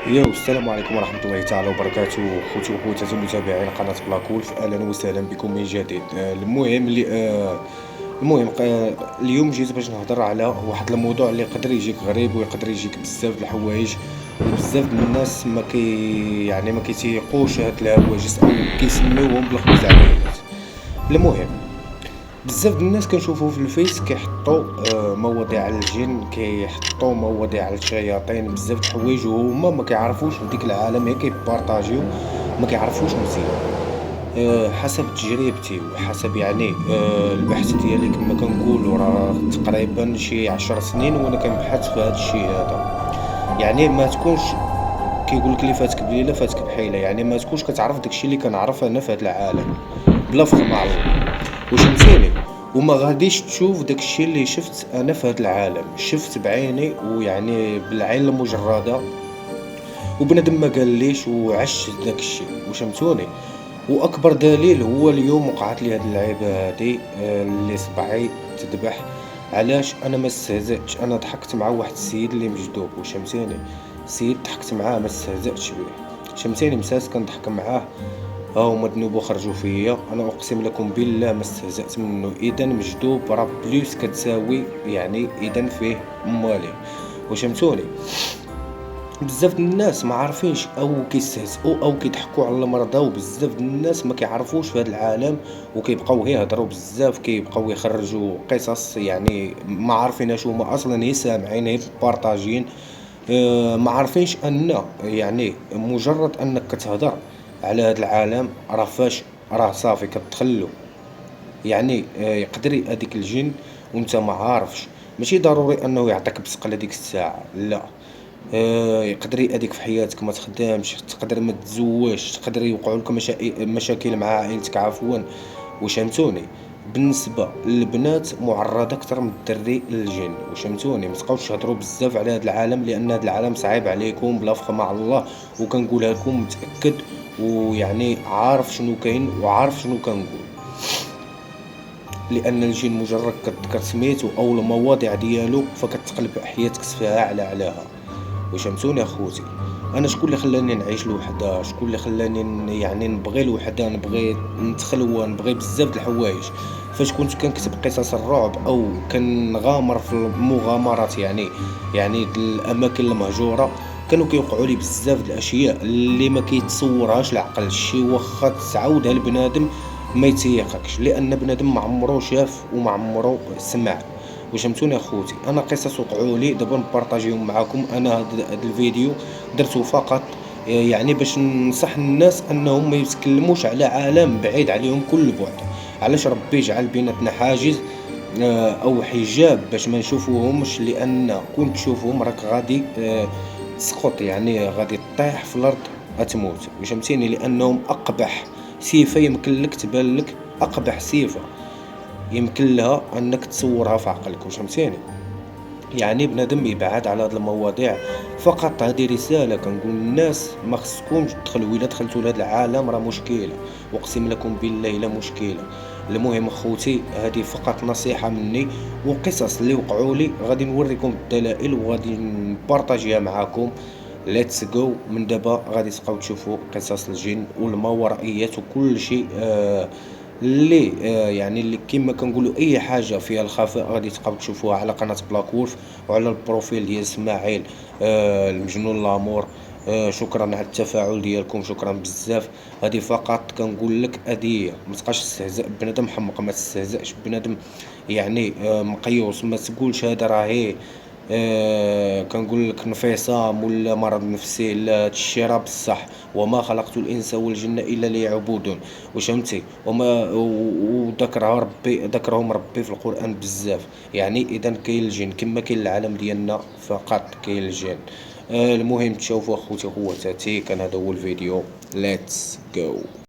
السلام عليكم ورحمة الله تعالى وبركاته. خوتي وخواتاتي متابعين قناة بلاكولف، أهلا وسهلا بكم من جديد. المهم اللي المهم اليوم جيت باش نهضر على واحد الموضوع اللي يقدر يجيك غريب ويقدر يجيك بزاف د الحوايج، وبزاف د الناس ما كيتيقوش هاد الهواجس أو كيسميوهم بالخزعبلات. المهم بزاف د الناس كنشوفو في الفيس كيحطوا مواضيع على الجن، كيحطوا مواضيع على الشياطين، بزاف د الحوايج وهما ما كيعرفوش في ديك العالم هي كيبارطاجيو، ما كيعرفوش مزيان. حسب تجربتي وحسب البحث ديالي كما كنقولوا، راه تقريبا شي 10 سنين وانا كنبحث في هذا الشيء هذا. ما تكونش كيقول لك اللي فاتك بليله فاتك بحيله، ما تكونش كتعرف داكشي اللي كنعرف انا في هذا العالم بلا فضل مع الله. واش فهمتيني؟ وما غاديش تشوف داكشي اللي شفت انا في هذا العالم، شفت بعيني بالعين المجرده، وبنادم ما قاليش وعشت داكشي. واش فهمتوني؟ واكبر دليل هو اليوم وقعت لي هاد اللعيبه هادي، اللي صبعي تذبح. علاش انا ما استهزأتش؟ انا ضحكت مع واحد السيد اللي مجذوب. واش فهمتيني؟ سيد ضحكت معاه ما استهزأتش به. واش فهمتيني؟ مساس كنضحك معاه، ها هما ذنوبو خرجوا فيا، انا اقسم لكم بالله ما استهزأت منه. اذا مجذوب راه بليس كتساوي، اذا فيه مالي. واش فهمتوني؟ بزاف د الناس ما عارفينش او كيستهزئوا او كيضحكوا على المرضى، وبزاف د الناس ما كيعرفوش في هذا العالم وكيبقاو غير يهضروا بزاف، كيبقاو يخرجوا قصص ما عارفينهاش هما اصلا، هي سامعين هي بارطاجين. ما عارفينش ان مجرد انك كتهضر على هذا العالم راه فاش راه صافي كتخلو. يقدر يأذيك الجن وانت ما عارفش. ماشي ضروري انه يعطيك بسقله ديك الساعه، لا. يقدر يأذيك في حياتك، ما تخدمش، تقدر ما تزوجش، تقدر يوقعوا لك مشاكل مع عائلتك عفوا. واش فهمتوني؟ بالنسبه للبنات معرضه اكثر من الدري للجن. واش فهمتوني؟ ما تبقاوش تهضروا بزاف على هذا العالم، لان هذا العالم صعيب عليكم بلا فخ مع الله. وكنقولها لكم متاكد، عارف شنو كاين وعارف شنو كنقول. لان الجن مجرد كتذكر سميتو او المواضيع ديالو فكتقلب حياتك سفاها على علاها. واش فهمتوني اخوتي؟ انا شكون اللي خلاني نعيش لوحده؟ شكون اللي خلاني نبغي الوحده، نبغي نتخلوى، نبغي بزاف د الحوايج؟ فاش كنت كنكتب قصص الرعب او كنغامر في المغامرات، الاماكن المهجوره، كانوا كيوقعوا لي بزاف د الاشياء اللي ما كيتصورهاش العقل. شي واخا تعاودها لبنادم ما يتيقكش، لان بنادم ما عمرو شاف وما عمرو سمع. واش فهمتوني اخوتي؟ انا قصص وقعوا لي دابا نبارطاجيهم معكم. انا هاد الفيديو درته فقط باش ننصح الناس انهم ما يتكلموش على عالم بعيد عليهم كل بعد. علاش ربي جعل بيناتنا حاجز او حجاب باش ما نشوفوهمش؟ لان كون تشوفهم راك غادي تسقط، غادي تطيح في الارض، غتموت. واش فهمتيني؟ لانهم اقبح سيفه يمكن لك تبان لك، اقبح سيفه يمكن لها انك تصورها في عقلك. واش فهمتيني؟ بنادم يبعد على هاد المواضيع. فقط هذه رساله كنقول للناس، ما خصكمش تدخلوا. الا دخلتوا لهذا العالم راه مشكله، اقسم لكم بالله لا مشكله. المهم اخوتي، هذه فقط نصيحه مني، وقصص اللي وقعوا لي غادي نوريكم الدلائل وغادي نبارطاجيها معكم. ليتس جو. من دابا غادي تبقاو تشوفوا قصص الجن والماورائيات وكل شيء، اللي اللي كيما كنقولوا اي حاجه فيها الخفاء غادي تبقاو تشوفوها على قناه بلاك وولف وعلى البروفيل ديال اسماعيل المجنون لامور. شكرا على التفاعل ديالكم، شكرا بزاف. هذه فقط كنقول لك هديه، ما تبقاش تستهزأ بنادم حمق، ما تستهزأش بنادم مقيوس. ما تقولش هذا راهي كنقول لك انفصام ولا مرض نفسي، لا هادشي راه بصح. وما خلقت الانس والجن الا ليعبدون. واش فهمتي؟ ذكرهم ربي في القران بزاف. اذا كاين الجن كما كاين العالم ديالنا، فقط كاين الجن. المهم تشوفوا اخوتي خواتاتي، كان هذا هو الفيديو. ليتس جو.